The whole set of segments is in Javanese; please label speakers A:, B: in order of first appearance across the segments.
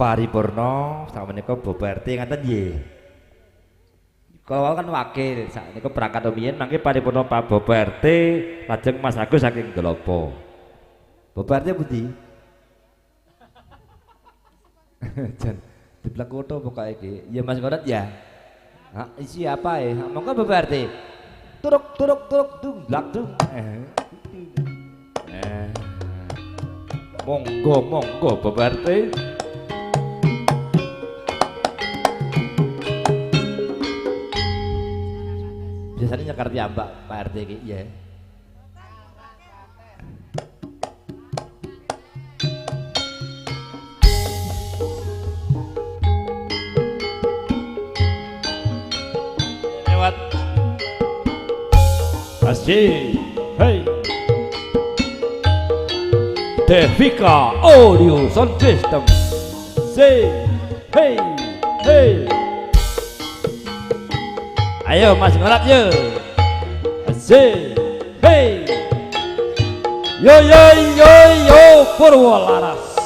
A: Paripurna sakmenika Bapak RT ngaten nggih. Kalau kan wakil sakmenika berangkat rumiyin mangke paripurna Pak Bapak RT lajeng Mas Agus saking Dolopo. Bapak RT pundi? Jan diblak koto pokoke iki. Ya Mas Korat ya. Ha isi apa ya? Monggo Bapak RT. Turuk dumblak dung. Monggo Bapak RT. Biasanya nyekar piyambak Pak RT iki ya. Lewat Asih. Hey. Devika Audio Sound System. Say hey hey. Ayo Mas Ngorat yo. Asik. Hey. Yo Purwolaras.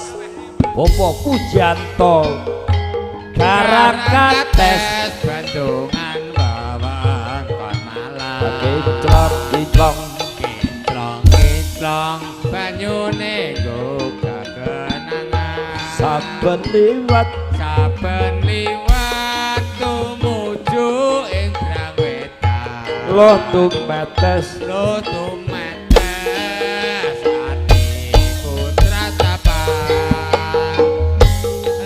A: Bopo Pujanto. Karangkates
B: Bandungan wewengkon Malang.
A: Kinclong
B: banyune nggo kenangan.
A: saben liwat
B: tumuju ing Grang Wetan.
A: loh tumetes
B: ati putra tapan.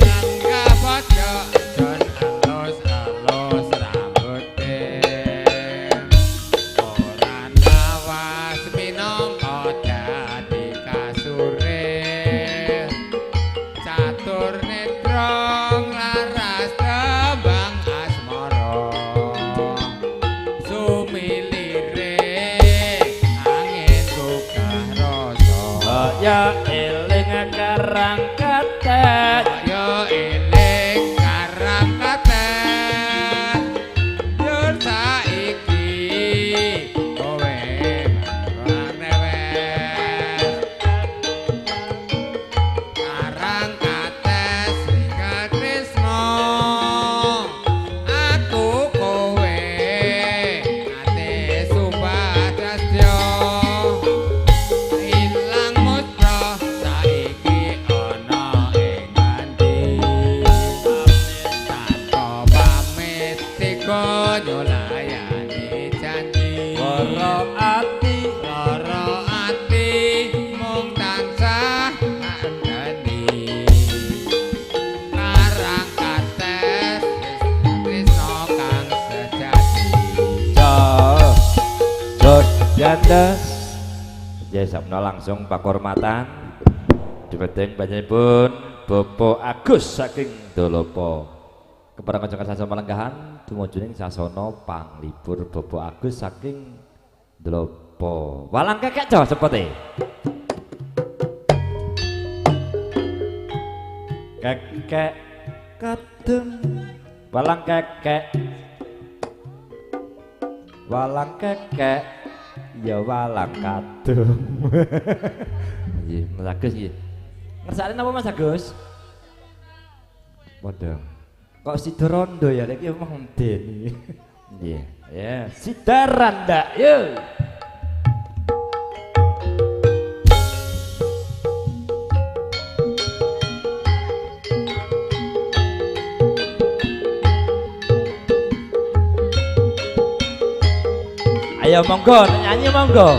B: Langga pojok jon alus rambuté. Ora nawas minangka dadi kasure. Catur netra laras tembang asmara. Sumilire angin gugah rasa.
A: ya eling karangkates
B: Ayo eling karangkates. Yen saiki kowe marang rewes. Karangkates Rika Trisno. Aku kowe ate supadrasya. Ilang mutra saiki ana ing ngendi. Tanpa pamit teka nyolayani janji. Lara ati mung tansah ngandani. Karangkates Trisno kang sejati.
A: Jandas ya sabna langsung pakurmatan dipeteng panjenenganipun Bapak Agus saking Dolopo kepada kanca sasana melenggahan tumujuning sasana panglipur Bapak Agus saking Dolopo walang kekek jo seperti kekek kadung walang kekek ya walang kadung. Iya, Mas Agus iki. Ngersakne napa Mas Agus? Padha. Kok Sidarondo ya iki mah ndeni. Nggih, ya Sidaranda yo. Ayo monggo nyanyi monggo.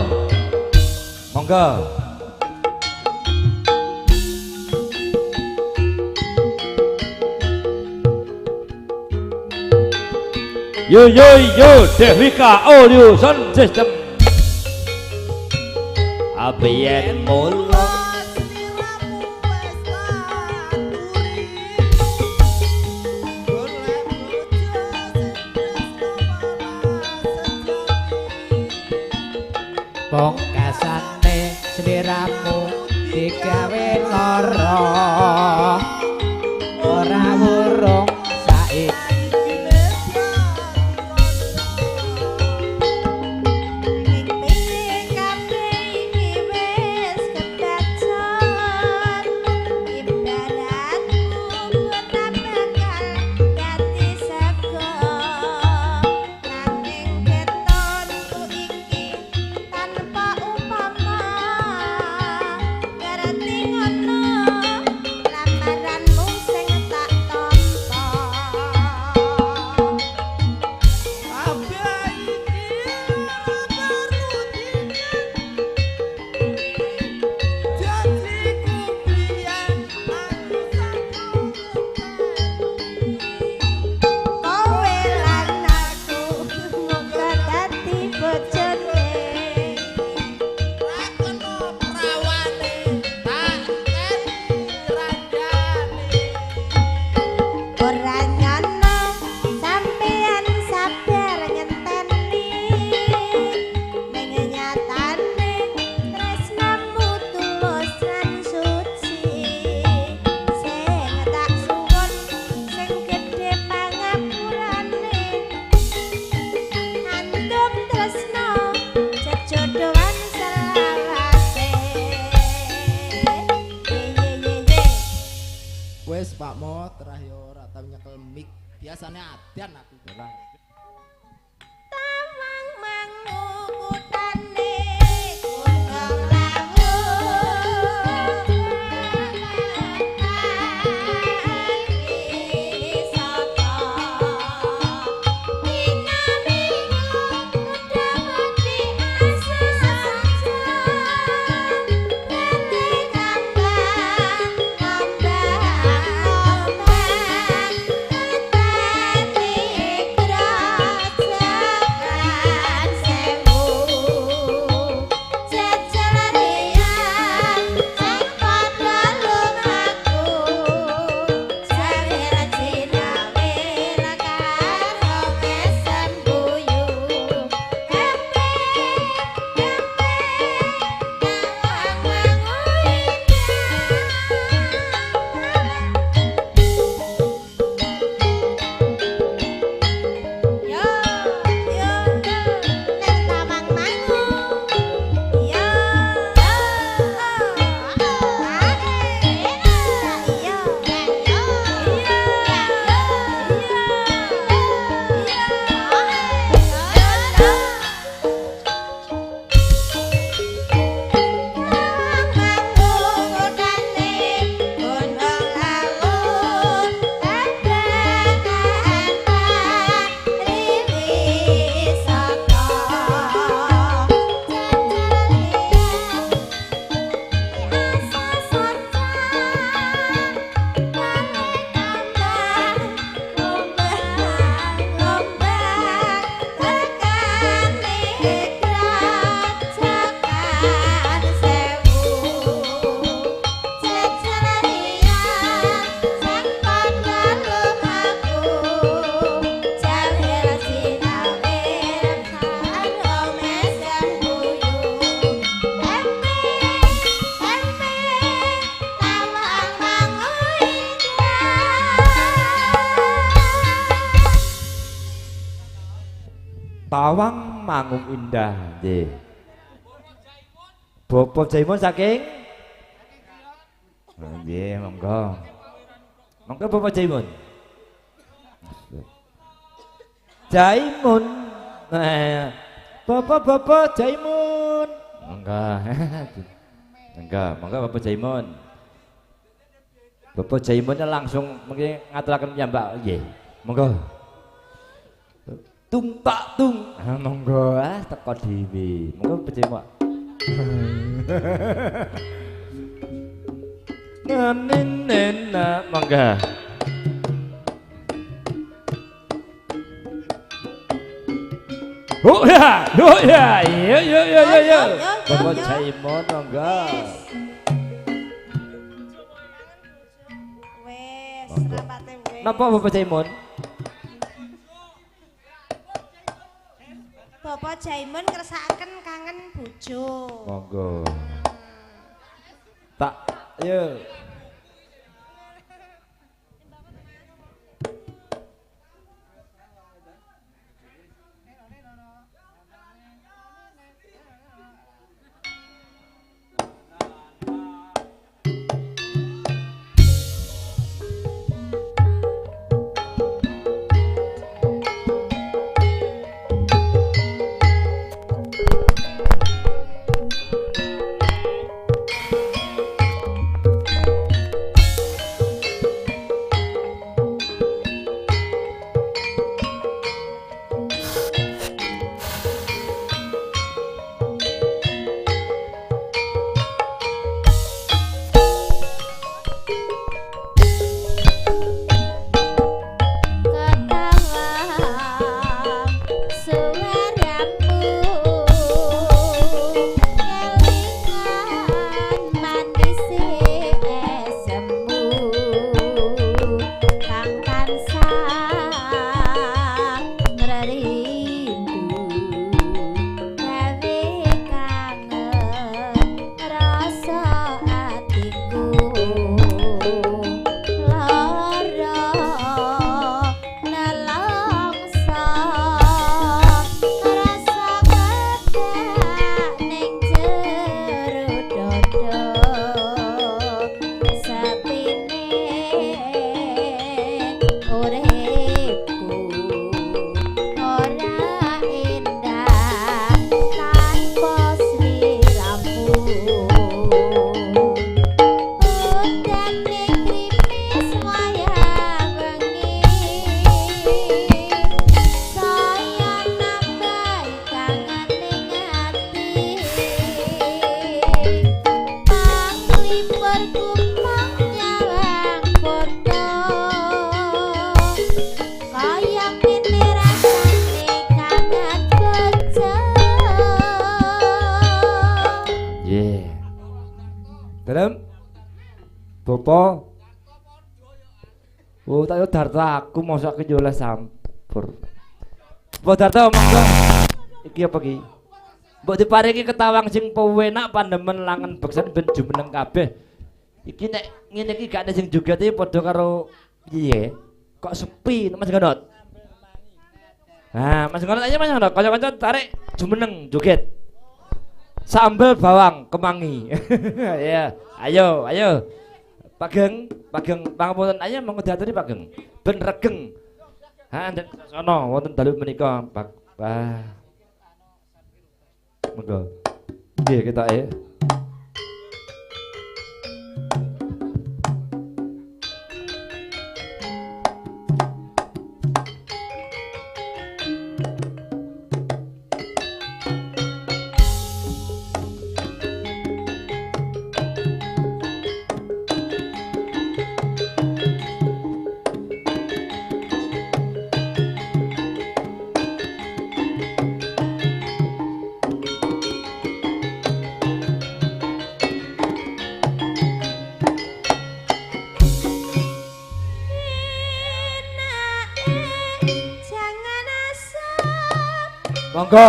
A: Yo Devika Audio Sound System. Abiyen mulo
B: pungkasane sliramu digawe lara ora wurung saiki
C: Wes Pak Mo terakhir ora tau nyekel mic. Biasane adan aku.
D: Tawang mangukutane gunung lawu wisata dinamika kedawati asa berarti kambang ngambang kerajaan sewu jejelarian sing padha lumaku jawir jinawir karo mesem guyu happy yo yo nek tawang mangu yo
A: Tawang Mangung Indah nggih. Bapak Jaimun saking nggih monggo. Monggo Bapak Jaimun. Jaimun. Bapak Jaimun. Monggo. Monggo Bapak Jaimun. Bapak Jaimun langsung mungkin ngaturaken piyambak nggih. Monggo. Tung tak tung. Monggo teko dhewe. Monggo Bapak Nena monggo. Oh ya, iya. Bapak Jaimun monggo.
D: Wes rapate wes.
A: Napa Bapak Jaimun?
D: Bapak Jaimun ngersakaken kangen maju.
A: Monggo. Tak yo. Dalam Bopo. Oh, tak yo Darta aku mosok ke jolas sampur. Mbok Darta monggo. Iki apa iki? Mbok diparingi ketawang sing pewenak pandemen langen beksan ben jumeneng kabeh. Iki nek ngene iki gak ana sing joget iki padha karo piye? Kok sepi Mas Gonot? Nah, Mas Gonot aja Mas Gonot, kanca-kanca tarik jumeneng joget. Sambal bawang kemangi. Ya, ayo, ayo. Pageng pangapunten ayo monggo diaturi Pageng. Ben regeng. Ha, ndek sono wonten dalu menika, Pak. Wah. Monggo. Nggih ketoke. Monggo.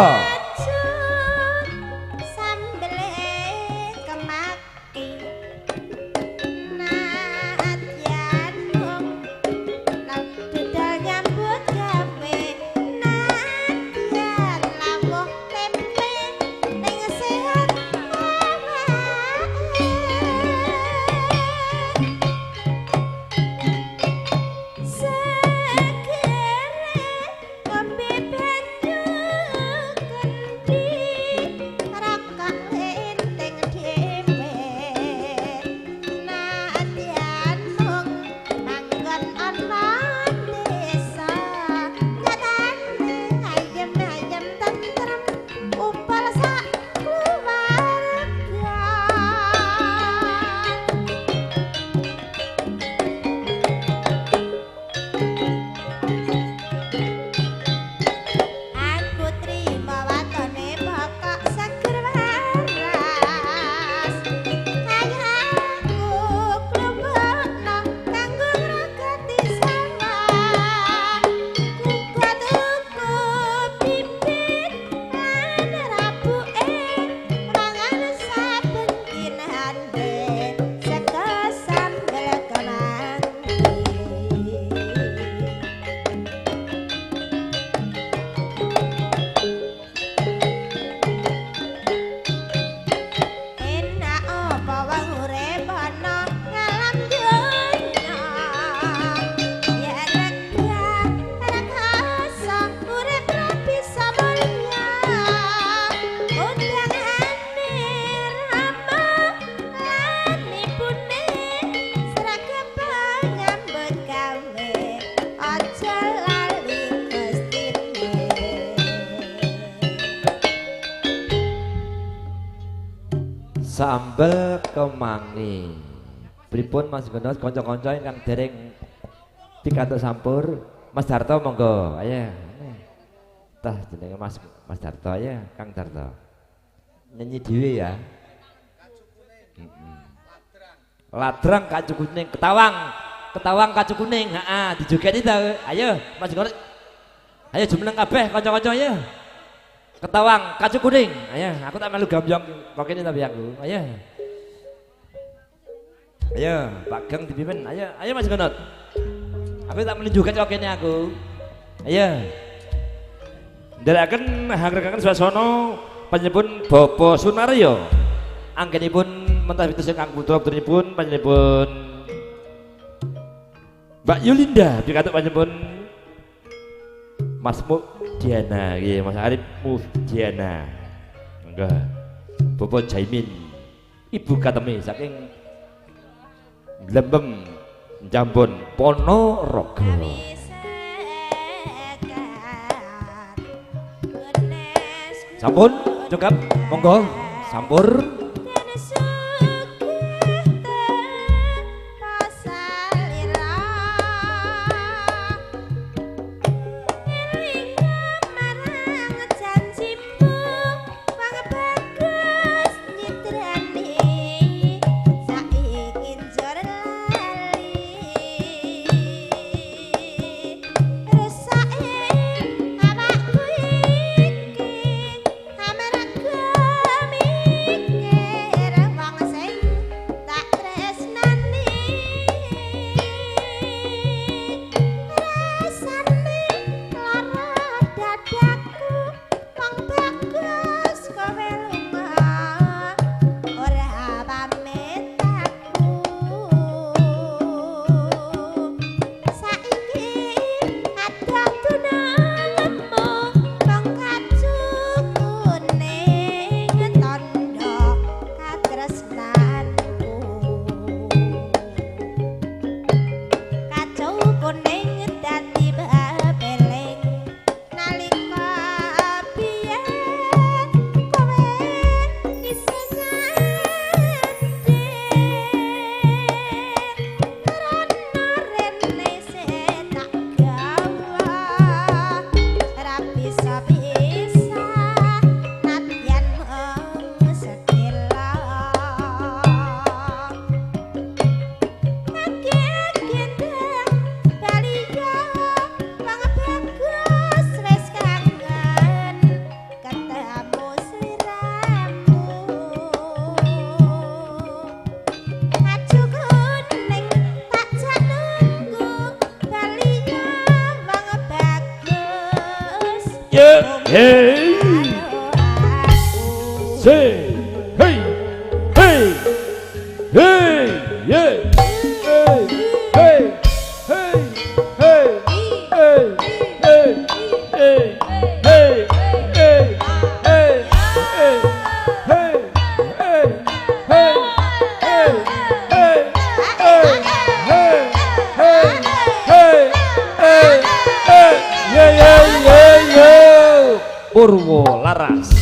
A: sambel kemangi. Pripun Mas Gono kanca-kanca ingkang dereng pikantuk sampur, Mas Darto monggo. Ayo. Tah jenenge Mas Darto ya, Kang Darto. Nyanyi dhewe ya. Ladrang kacu kuning, ketawang kacu kuning. Heeh, dijogeti ta. Ayo Mas Gono. Ayo jumeneng kabeh kanca-kanca ya. Ketawang kacu kuning. Ayo, aku tak melu gambyong kok kene tapi aku. Ayo. Ayo, Pak Geng dipimpin. Ayo Mas Gonot. Aku tak melu joget kok kene aku. Ayo. Nderekaken hangrekaken swasana panjenengan Bapak Sunaryo. Anggenipun mentah pitus ingkang putra putrinipun panjenengan Mbak Yulinda pikantuk panjenengan Mas Diana, iya Mas Arif Diana, enggak, Bapak Jaimin, Ibu Katemi saking Lembem, Jambon, Ponorogo. Sampun, cukup, monggo, sampur. Hey, say, hey, hey, hey, yeah, hey, hey, hey, hey, hey, hey, hey, hey, hey, hey, hey, hey, hey, Purwo Laras.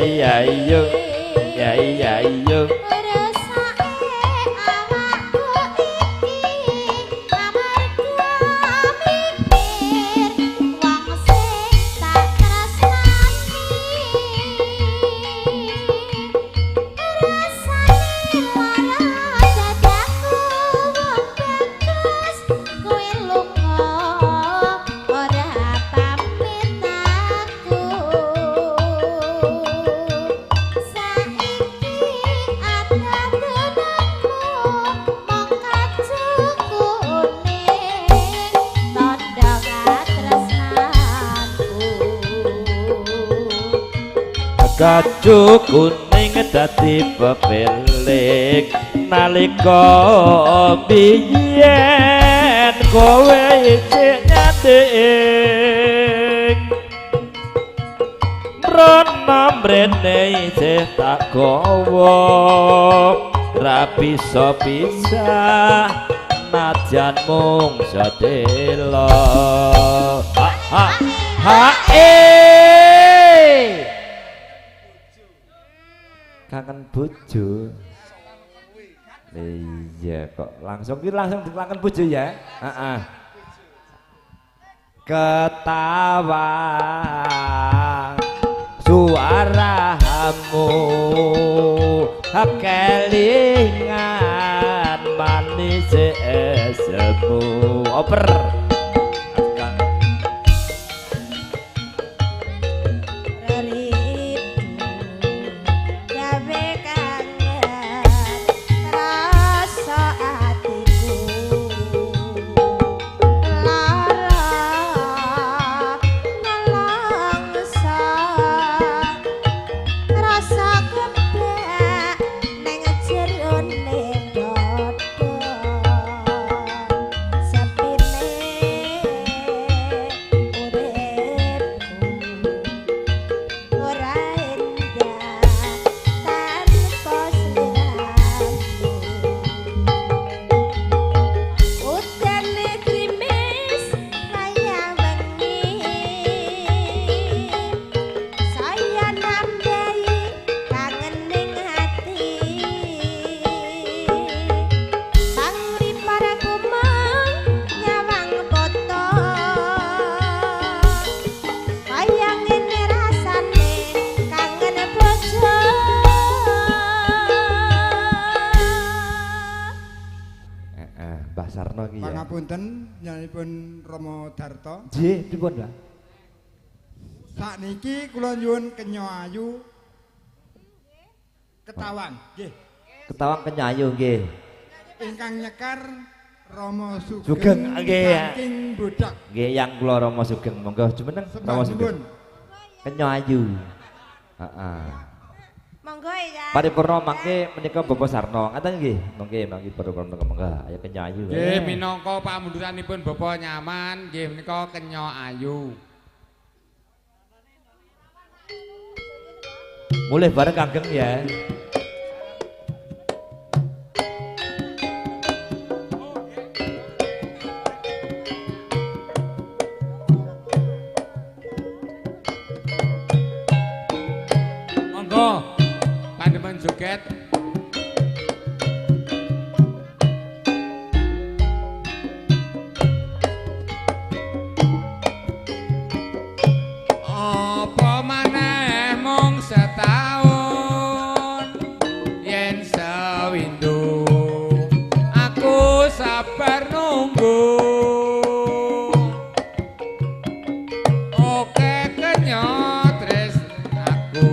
A: Iya iya iya iya iya. Kacu kuning dadi pepelik nalika biyen kowe isih nyanding krana mrene isih tak gawa ra bisa pisah najan mung sedelo ha ha kangen bojo. Iya kok langsung dilangen bojo ya. Heeh. Ketawa suaramu kelingan manis esmu oper
E: Pangapunten nyanyiipun Rama Darto.
A: Nggih, pripun, Mbak?
E: Sakniki kula nyuwun kenya ayu Ketawang, nggih.
A: Ketawang kenyayu nggih.
E: Ingkang nyekar Rama Sugeng.
A: Sugeng nggih.
E: Saking Bodak.
A: Nggih, yang kula Rama Sugeng monggo jumeneng Rama Sugeng. Kenyayu. Heeh.
D: Monggo ya.
A: Paripurna mangke menika Bapak Sarno. Ngaten nggih. Monggo mangke paripurna monggo. Ayo kenyayu.
F: Nggih, minangka pamunduranipun Bapak Nyaman, nggih menika kenya ayu.
A: Mulih bareng Kageng ya.
F: Monggo pandemen joget. Apa maneh mung setahun yen sewindu aku sabar nunggu. Oke kenya tresnaku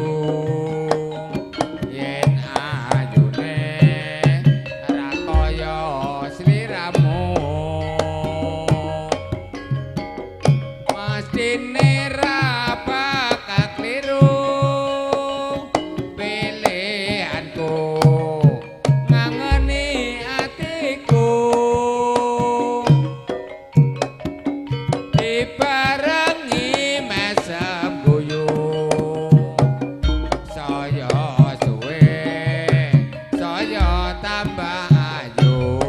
F: yen ayune ra kaya sliramu mestine ra bakal kliru pilihanku ngangeni atiku dibarengi mesem guyu saya suwe saya tambah ayu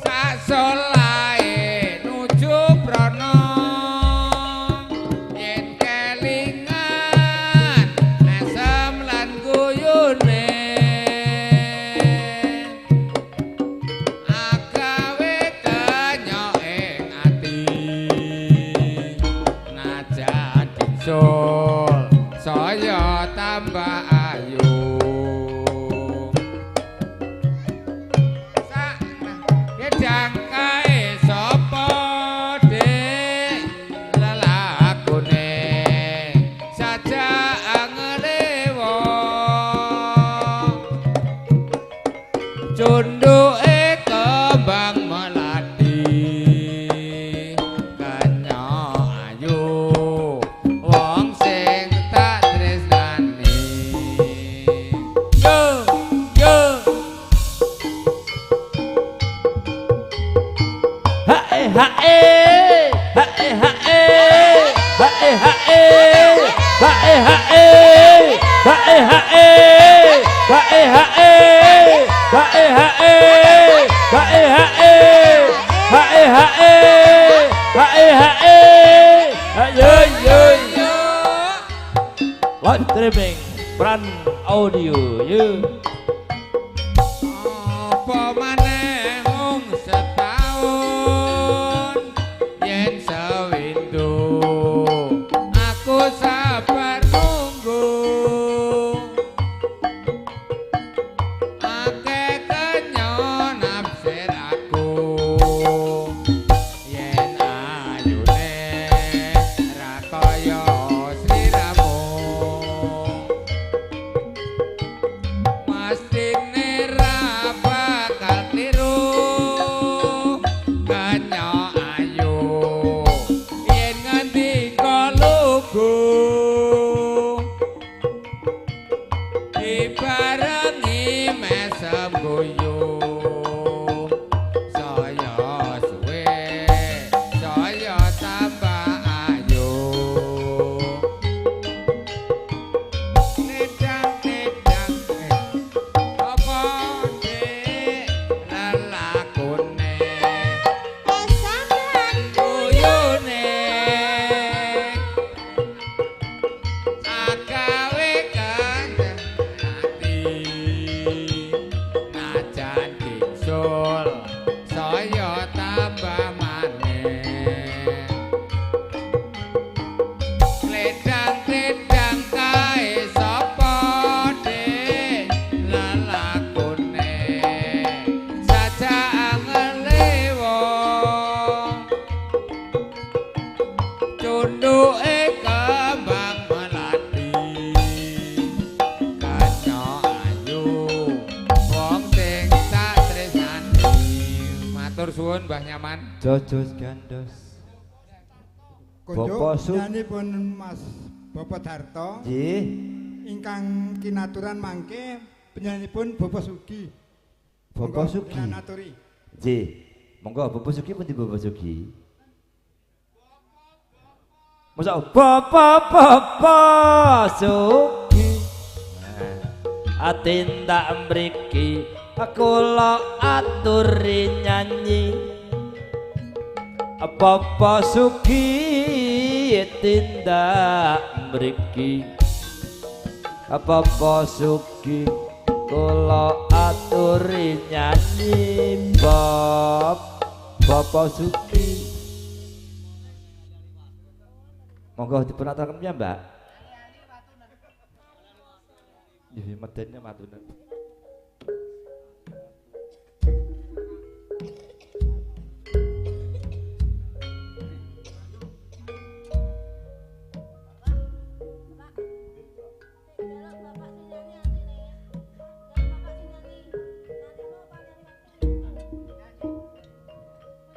F: sak solae nuju prana yen kelingan mesem lan guyune agawe kenya ing ati najan dingsul saya tambah ayu sak gedang kae sapa dik lelakune saja angelewo cunduke kembang melati kenya ayu wong sing tak tresnani yo yo
A: Hae hae hae hae Live streaming Brand Audio
F: Apa maneh mung setahun yen sewindu aku sabar nunggu akeh kenyon nafsir aku yen ayune ra kaya sliramu mestine ra bakal tiru kanya ayu yen ngendika lugu dibarengi mesem guyu saya suwe saya tambah ayu nedang apa dek lelakune guyune agawe kandhang ati najan bingsul saya tambah maneh Kledang-kledang kae sapa dek lelakune sajak ngelewo cunduke kembang melati kanya ayu wong sing tak tresnani matur suwun Mbah Nyaman
A: Jojos gandos
E: Kunjuk
A: Bapak Su-
E: nyanipun Mas Bapak Darto
A: Nggih
E: ingkang kinaturan mangke penyanipun Bapak Sugi.
A: Bapak
E: Monggo
A: Sugi
E: kinaturi.
A: Nggih monggo Bapak Sugi pundi Bapak Sugi Masa Bapak Sugi Atindak mriki kula aturi nyanyi Bapak Sugi tindak mriki Bapak Sugi kula aturi nyanyi Bapak Sugi monggo dipun aturaken ya Mbak nggih medene matunen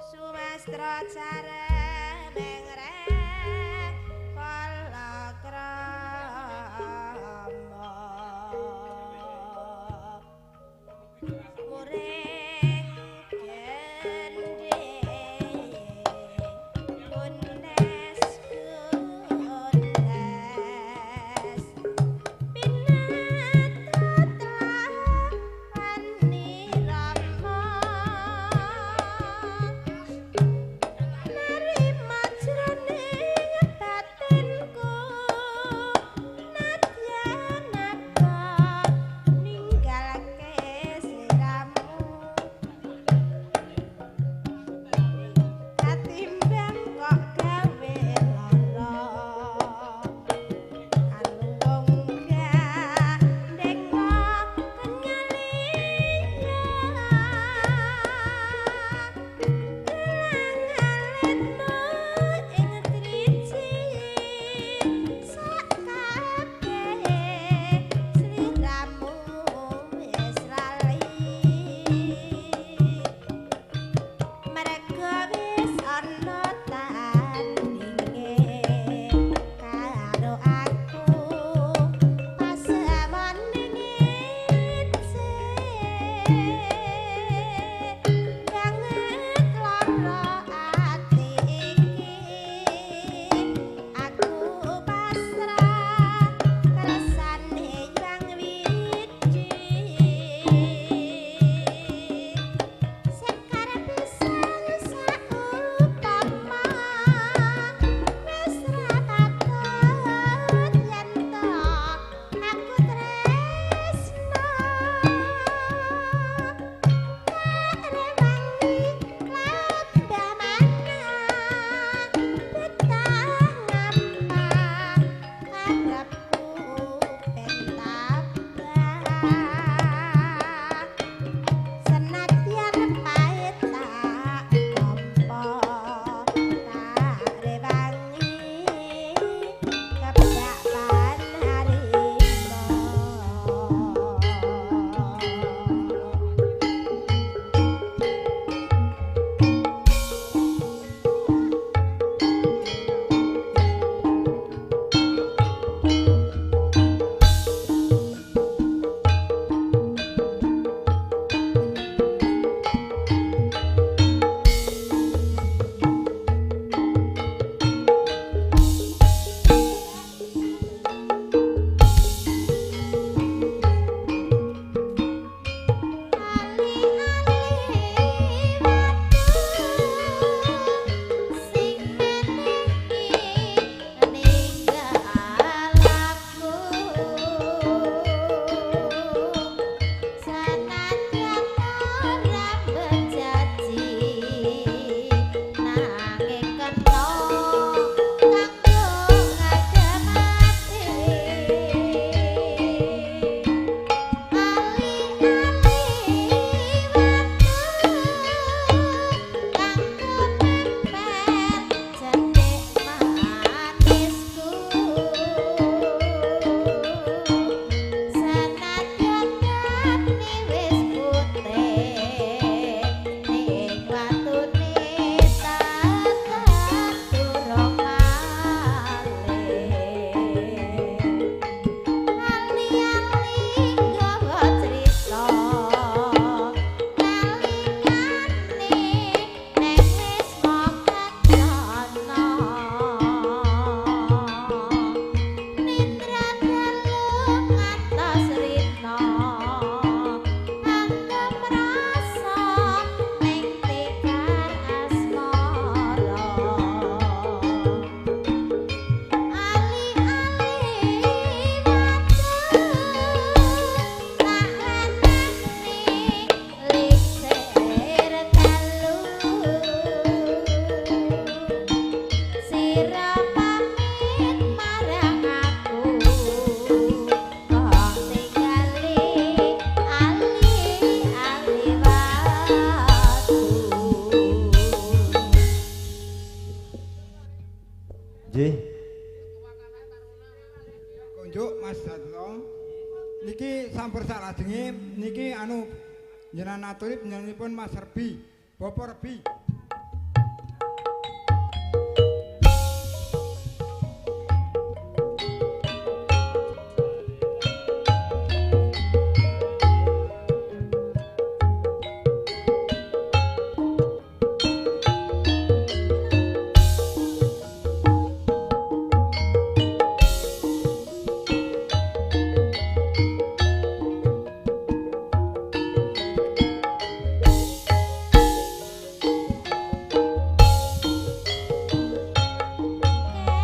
D: Sumestra cara mengrek palakrama muring gendhe kundes pinatra
A: Nggih.
E: Konjuk Mas Darto. Niki sampur salajenge niki anu njenengan aturi penyanipun Mas Rebi. Bapak Rebi.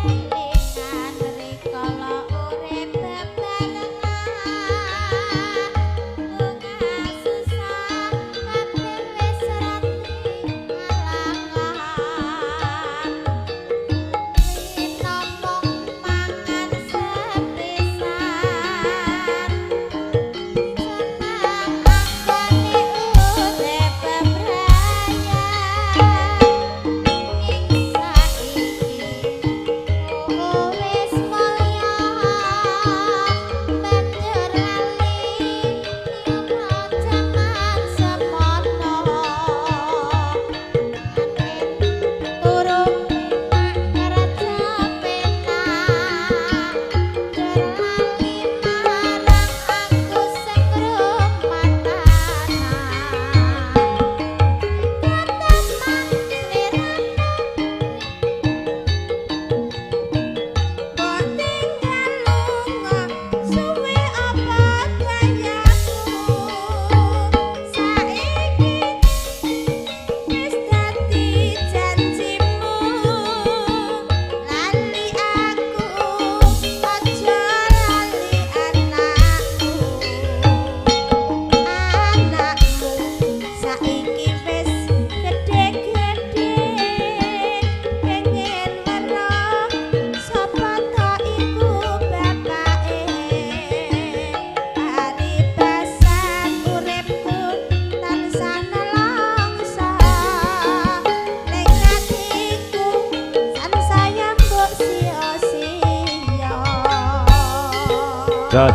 D: Kelingan rikala urip bebarengan lunga susah kabeh wis rati alangan namung mangan sepisan seneng anggone urip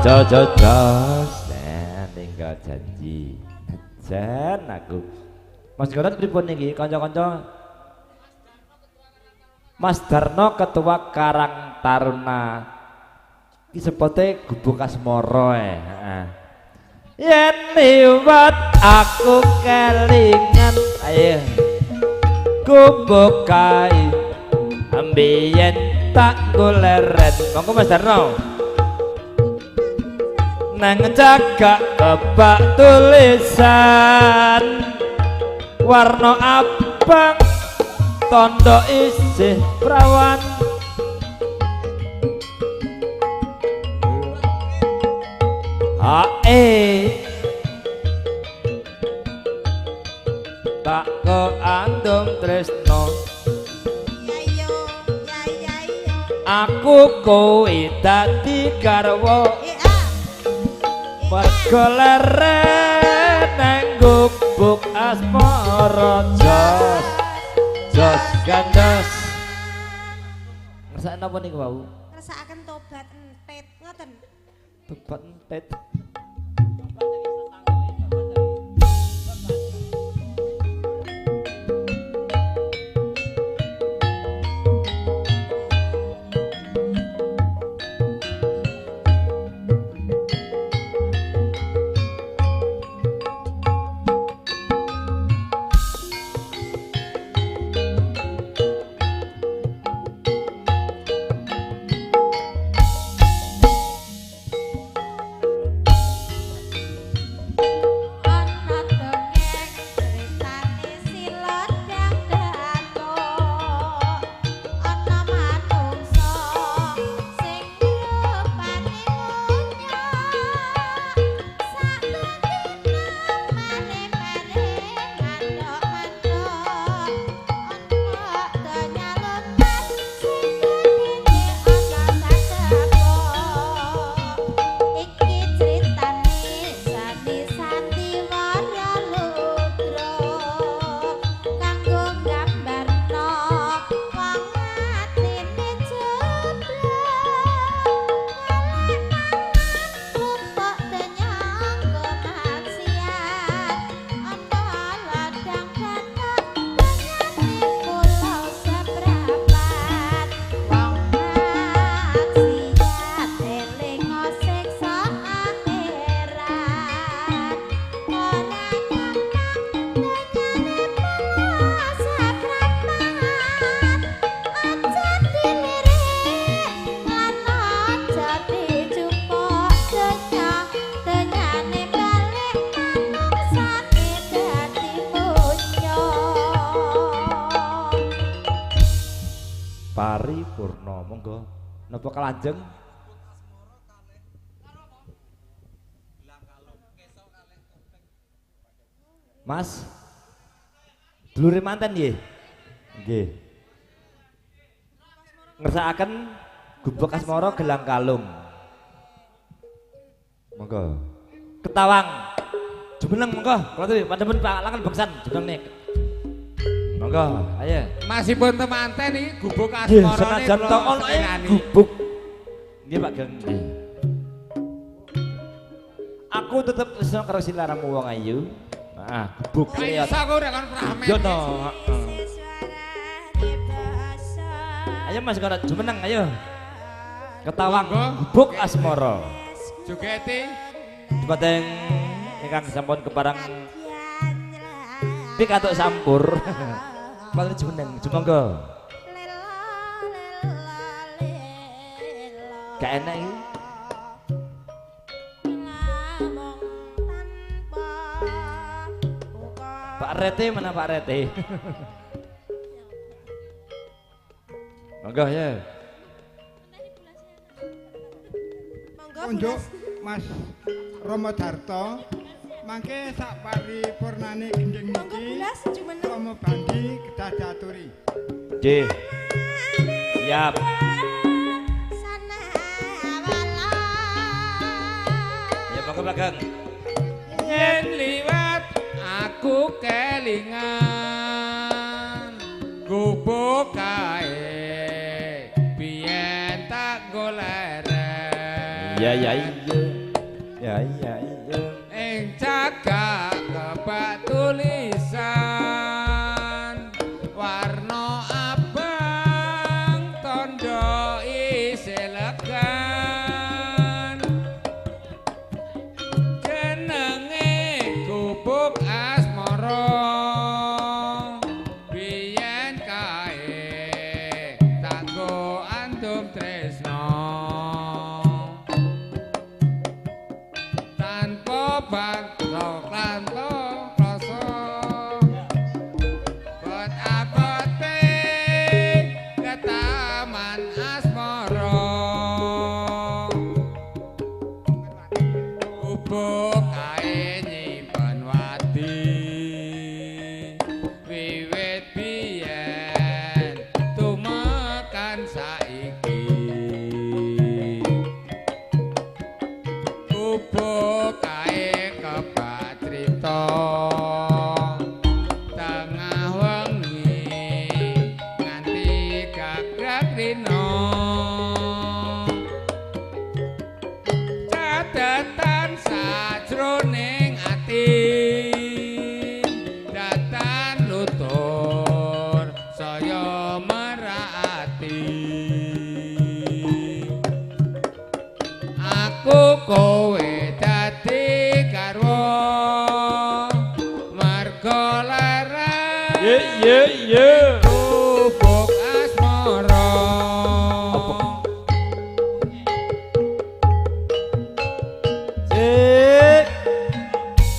A: Jos tinggal janji. Jan aku. Mas Godot pripun niki kanca-kanca? Mas Darno Ketua Karang Taruna. Iki sepote gubuk asmara heeh. Yen liwat aku kelingan ayo gubuk kae ambiyen tak goleren. Monggo Mas Darno. Nang cagak kebak tulisan warna abang tondo isih prawan tak keandung tresno aku kowe dadi garwa pergeleren nang gubuk asmara jos gandos ngersakno apa niku wau
D: ngersakaken tobat entet ngoten
A: tobat entet Paripurna monggo napa kalanjeng Mas dulure manten nggih nggih ngersakaken gubuk asmara gelang kalung monggo ketawang jumeneng monggo kula tuh panjenengan Pak Langan beksan jumeneng nih monggo ayo
F: Masipun temanten iki gubuk
A: nggih
F: asmara
A: senajan to ono gubuk nggih Pak Geng nggih aku tetep seneng karo silaramu wong ayu nah gubuk lihat
F: iso aku rek kon pramen
A: yo no ayo Mas karo jumeneng ayo ketawang gubuk asmara
F: jogeti
A: Dumateng ingkang sampun keparang pikatuk sampur. Padha jumeneng, jumangga. Gak enak iki. Pak Rete mana Pak Rete? Monggo ya.
E: Unjuk Mas Rama Darto mangke sak paripurnane gending niki Rama Bandi kedah diaturi.
A: Nggih. Siap. Ya monggo Pak Gang.
F: yen liwat aku kelingan gubuk kae biyen tak goleren
A: Ya iya. Ya iya.
F: ing cagak kebak tulisan warna abang tondo isih legan jenenge gubuk asmara biyen kae tanggo antum tresno tanpa bangsa klanto rasa buat abote ke taman asmara gubuk kae nyimpen wadi wiwit biyen tumekan saiki gubuk kae kebak crita tengah wengi nganti gagrak rino catetan sajroning ati datan lutur saya merati aku kowe dadi garwa marga larang
A: Ye.
F: gubuk asmara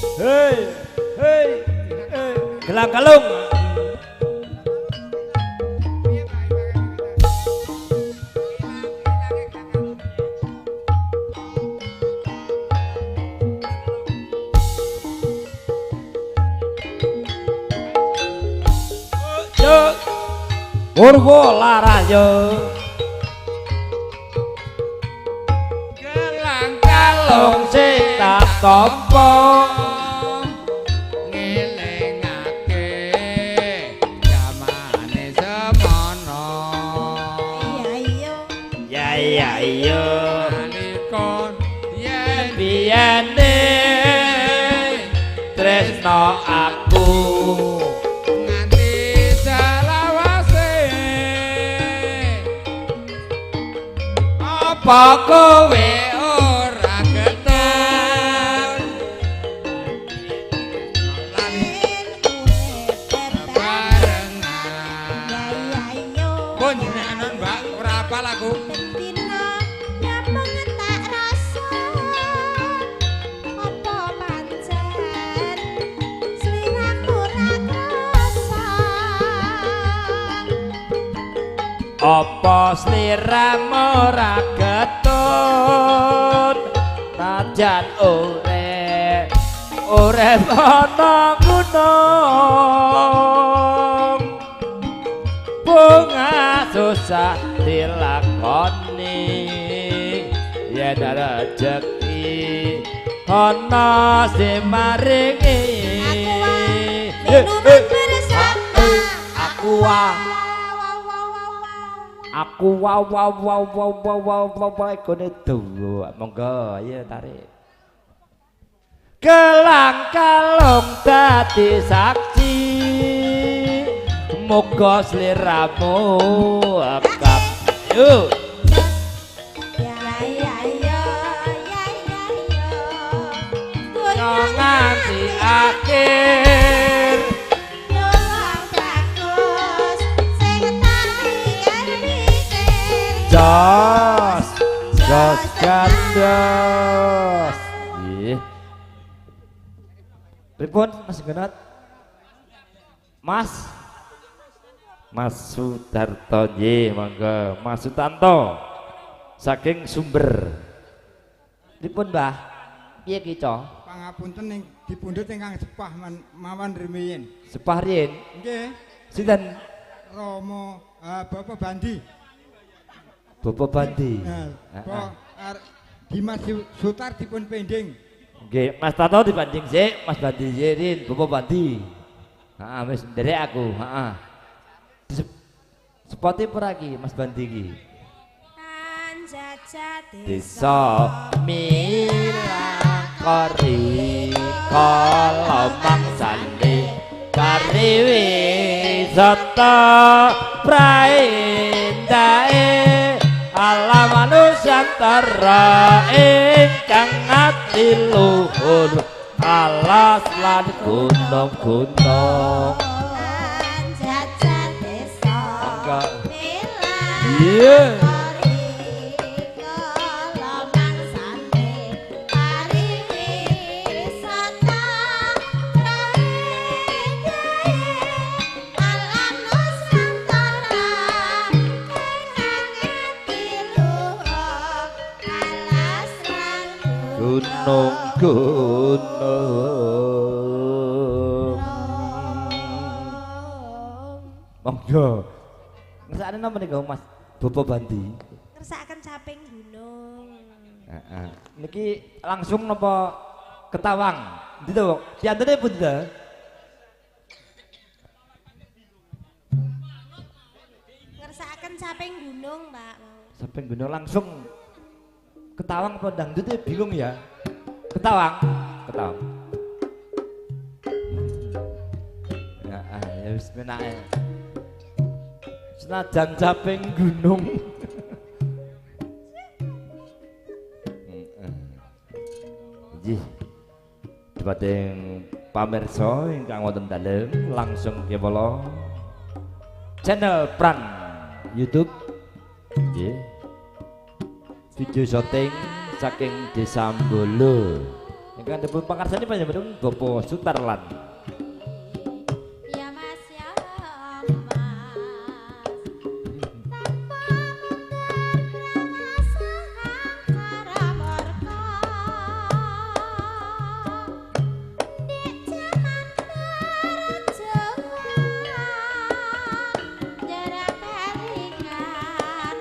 A: Hey. Gelang kalung. Yo. Purwo larayo.
F: gelang kalung
A: Sing tak tampa.
F: ngelingake jamane semono
A: Ya iya.
F: nalikon yen
A: Biyane tresno aku.
F: nganti salawase apa kowe ora getun barengan pun jenengan Mbak ora apal aku
A: apa sliramu ora ketut najan urip ana gunung bunga susah dilakoni yen rejeki ana sing maringi
D: Minuman bersama
A: aku ikone dawa monggo ya tarik kelang kalung dadi saksi muga sliramu akam yuk nganti akhir jos gandos nggih pripun Mas Genot Mas Sudarto nggih monggo Mas Sutanto saking Sumber pripun Mbah piye ki Co
E: Pangapunten ing dipundhut ingkang sepah mawon rumiyin.
A: sepah riyin
E: Nggih,
A: sinten
E: Romo Bapak Bandi.
A: Bapak Bandi
E: Dimas Sutar dipun pending.
A: nggih Mas Tato dibanding sik Mas Bandi Zirin Bapak Bandi heeh wis nderek aku heeh sepote ora iki Mas Bandi iki desa milakori kala mangsane kariwi sata praendae alam manusantara ingkang ati luhur alas lan gunung-gunung
D: jajan desa
A: iya gunung-gunung monggo ngersakne napa niku Mas Bapak Bandi
D: ngersakaken caping gunung
A: heeh niki langsung napa Ketawang ndi to diantene pundi to
D: ngersakaken caping gunung Mbak
A: sampai gunung langsung Ketawang apa dangdutnya bingung ya Ketawang ya wis menake senajan caping gunung nggih debateng pamirsa ingkang wonten dalem langsung kewala channel Pran YouTube nggih video syuting saking Desa Mbolo ingkang dipun pangarsani panjenengan Bapak Sutarlan
D: ya Mas ya Mas tanpa mengharap murka di jaman berjuang jarak kelingan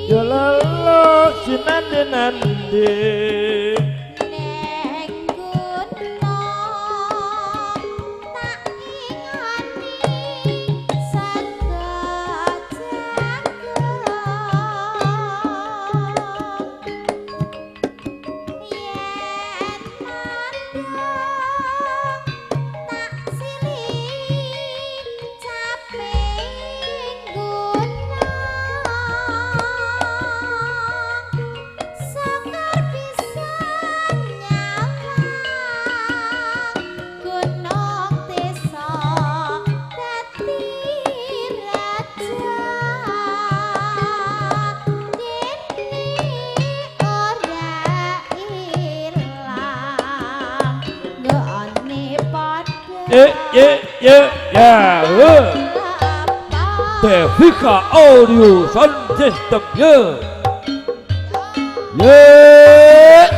A: Jalala sinande
D: Neng gunung tak ingani segala
A: ya. Devika Audio Sound System ya. Yeah.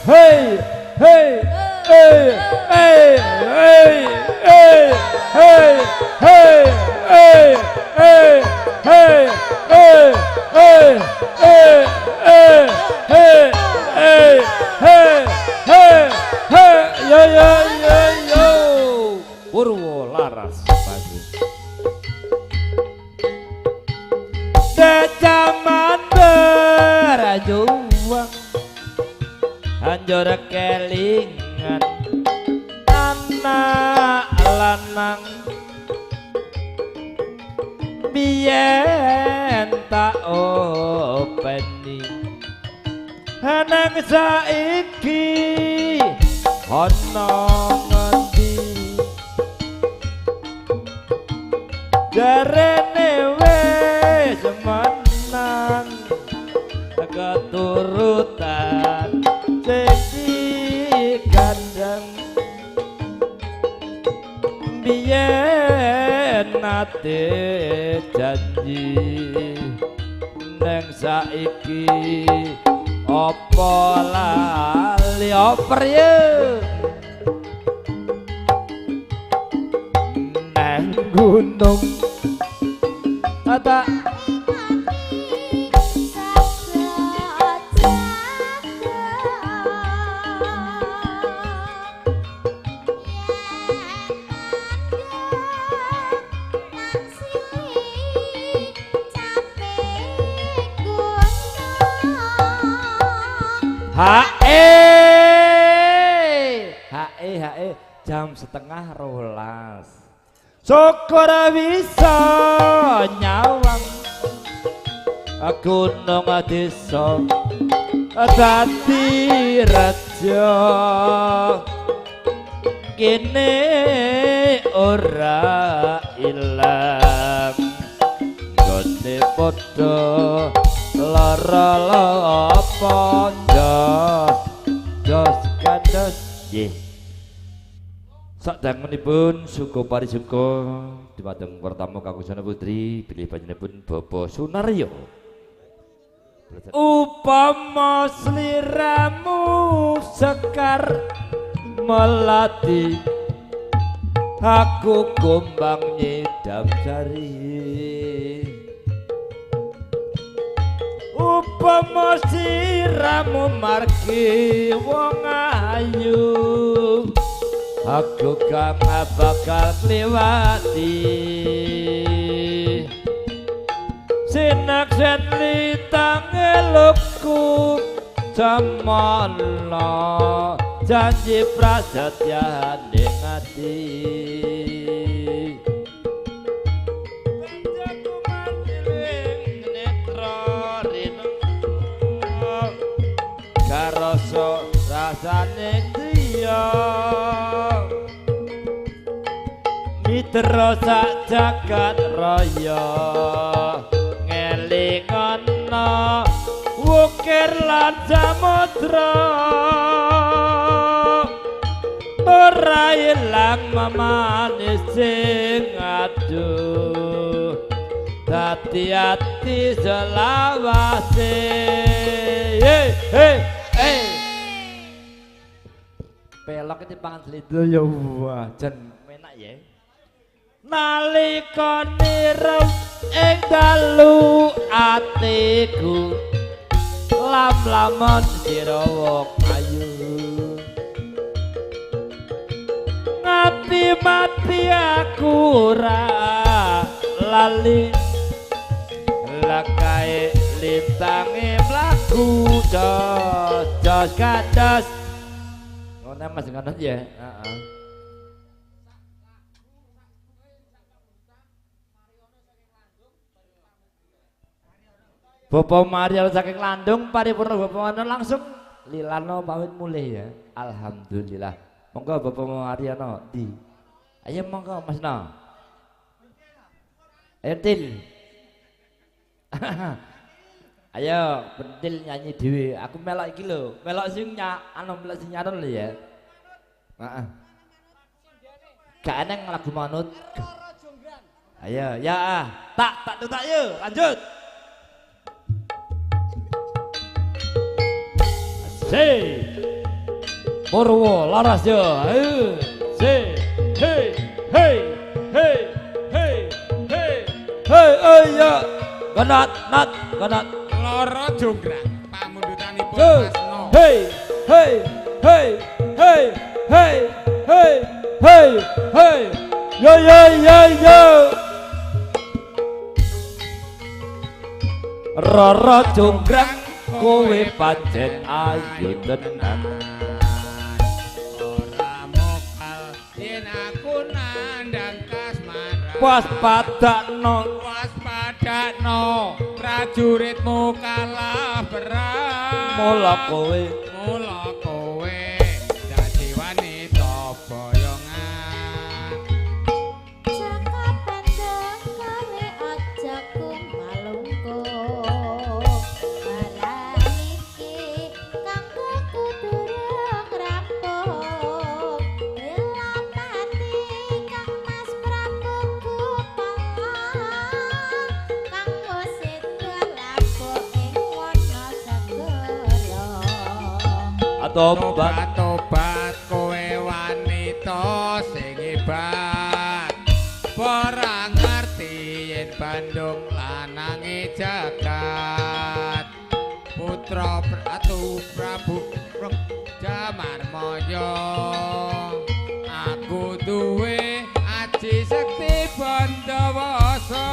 A: Hey, hey, hey, hey, hey, hey, hey, hey, hey, hey, hey, hey, hey, hey, hey, hey, hey, hey, hey, hey, yo. Purwo Laras bagus. Zaman berajuang anjur kelingan anak lanang biyen tak openi nang saiki ana ngendi jarene wis menang keturutan sing kandang biyen nate janji neng saiki apa lali oper ya neng gunung tata Hae jam 11:30 syukur bisa nyawang gunung desa dadi raja kene ora ilang gone padha lara apa jos kados nggih sadangunipun suku parisuka dumateng pertama kakusana putri bilih panjenenganipun Bapak Sunaryo upama sliramu sekar melati aku gombang nyedam sari upama siramu margi wong ayu aku kang bakal kliwati sinaksen litang elokku jamono janji prasetya ning ati karoso rasane dia mitra sak jagat raya ngelingono wukir lan samudra ora ilang mamanis sing aduh dadi ati selawase pelok iki pangan slidro ya wah jan enak ya nalika nirep ing dalu atiku lam-lamon sira wong ayu ngati mati aku ora lali lakae lintange mlaku jos kados ngono Mas ngono ya heeh Bapak Mario saking Landung paripurna Bapak Mario langsung lilano pamit mulih ya alhamdulillah monggo Bapak Mario di ayo monggo Mas No Entil ayo pentil nyanyi dhewe aku melok iki lho melok sing melok sing nyaron lho ya heeh Gak eneng lagu manut. Ayo, ya tak yuk, lanjut. Asik. Purwo laras yo, ayo. Asik. Hey, hey, hey, hey, hey, hey, ayo. Ganat.
F: Loro jonggrang pamundutanipun Masno.
A: Hey, hey, hey, hey, hey, hey, hey, hey. Yo. Rara jonggrang kowe pancen ayu tenan.
F: Ora mokal yen aku nandang kasmaran. Waspadakno prajuritmu kalah perang.
A: Mula kowe
F: dadi wanita boyongan.
D: Jaka pandang kowe aja kumalungkung. Barang iki kanggo kudurung rampung. Lila pati Kang Mas Prabu Kupang. Kang Musid laku ing wana segara.
F: Tobat kowe wanita sing hebat. Ora ngerti yen Bandung lanange jagat. Putra Ratu Prabu Jamarmaya. Aku duwe aji sekti Bandawasa.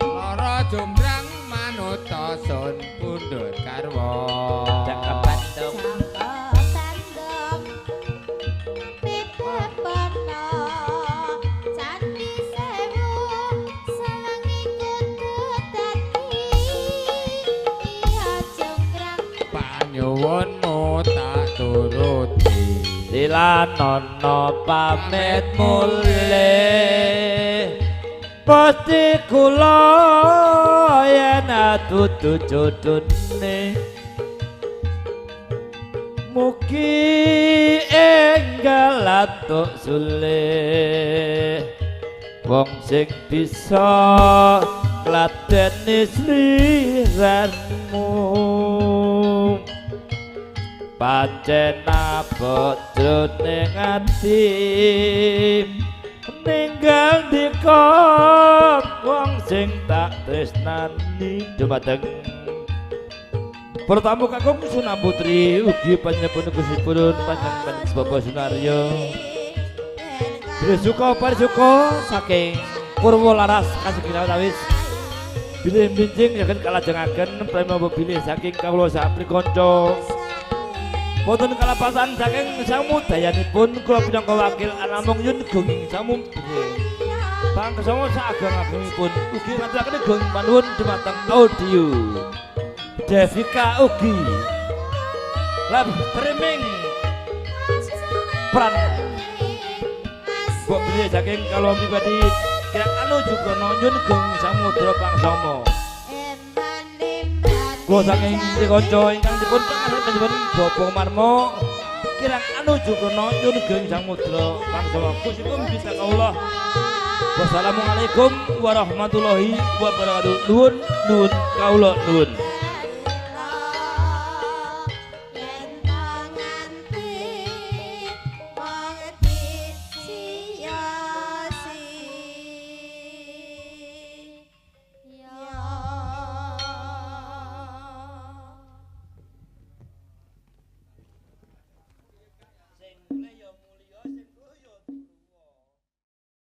F: Lara jombrang manut sun pundhut karwa.
A: Jaka pandang
D: Jaka pandang Pitepono Candi Sewu Sewengi kudu dadi iya jonggrang
F: Panyuwunmu tak turuti.
A: dilanono pamit mulih. Pasti kula yen dudu jodone. Mugi enggal atuk sulih wong sing bisa ngladeni sliramu. Pancen abot jroning ati ninggal dikon wong sing tak tresnani. Dumateng pertamu kakung Sunan Putri ugi panjenengan Gusipun panjenengan Bapak Sunaryo. Bila suka parisuka saking Purwo Laras kasih kinawis bilih binjing yakin kalajengaken prema bilih saking kawula saprikanca. Wonten kalapasan saking samudayanipun kula pinangka wakil anamung yun gunging samumbuhe. Pangkesama saageng-agengipun ugi ngaturaken gunging panuwun dumateng audio. Devika ugi live streaming peran Mbok Bilih saking kalau pribadi kira anu juga nonyun geng samudra pangsama. Kula saking kanca ingkang dipun pangahaken panjenengan Bapak Marmo kirang anu juga nonyun geng samudra pangsama. Kusipun bisa kaula. Wassalamualaikum warahmatullahi wabarakatuh. Nuwun kaula nuwun. Sing mulya mulya sing